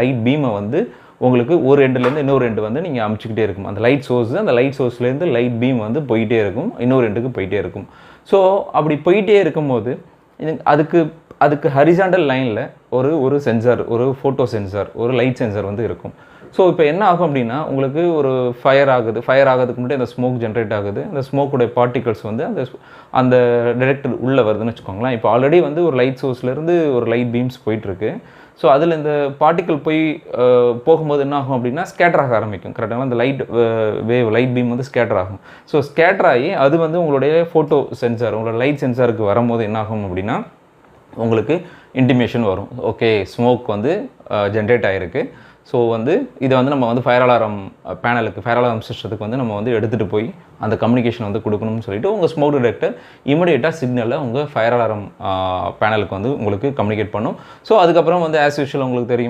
Light பீமை வந்து உங்களுக்கு ஒரு எண்டுலேருந்து இன்னொரு எண்டு வந்து நீங்கள் அமுச்சிக்கிட்டே இருக்கும். அந்த லைட் சோர்ஸ், அந்த லைட் சோர்ஸ்லேருந்து லைட் பீம் வந்து போயிட்டே இருக்கும், இன்னொரு எண்டுக்கு போயிட்டே இருக்கும். ஸோ அப்படி போயிட்டே இருக்கும்போது அதுக்கு ஹரிசாண்டல் லைனில் ஒரு சென்சார், ஒரு ஃபோட்டோ சென்சார், ஒரு லைட் சென்சார் வந்து இருக்கும். ஸோ இப்போ என்ன ஆகும் அப்படின்னா, உங்களுக்கு ஒரு ஃபயர் ஆகிறதுக்கு முன்னாடி அந்த ஸ்மோக் ஜென்ரேட் ஆகுது. அந்த ஸ்மோக்குடைய பார்ட்டிகல்ஸ் வந்து அந்த டிடெக்டர் உள்ளே வருதுன்னு வச்சுக்கோங்களேன். இப்போ ஆல்ரெடி வந்து ஒரு லைட் சோர்ஸ்லேருந்து ஒரு லைட் பீம்ஸ் போயிட்டுருக்கு. ஸோ அதில் இந்த பார்ட்டிக்கல் போகும்போது என்ன ஆகும் அப்படின்னா, ஸ்கேட்டர் ஆக ஆரம்பிக்கும். கரெக்டாக அந்த லைட் பீம் வந்து ஸ்கேட்டர் ஆகும். ஸோ ஸ்கேட்டர் ஆகி அது வந்து உங்களுடைய ஃபோட்டோ சென்சார், உங்களோட லைட் சென்சாருக்கு வரும்போது என்ன ஆகும் அப்படின்னா, உங்களுக்கு இன்டிமேஷன் வரும். ஓகே, ஸ்மோக் வந்து ஜென்ரேட் ஆகிருக்கு. ஸோ வந்து இதை வந்து நம்ம வந்து ஃபயர் அலாரம் சிஸ்டத்துக்கு வந்து நம்ம வந்து எடுத்துகிட்டு போய் அந்த கம்யூனிகேஷன் வந்து கொடுக்கணும்னு சொல்லிட்டு உங்கள் ஸ்மோக் டிடெக்டர் இமிடியேட்டாக சிக்னலை உங்கள் ஃபயர் அலாரம் பேனலுக்கு வந்து உங்களுக்கு கம்யூனிகேட் பண்ணும். ஸோ அதுக்கப்புறம் வந்து ஆஸ் யூஷுவல் உங்களுக்கு தெரியும்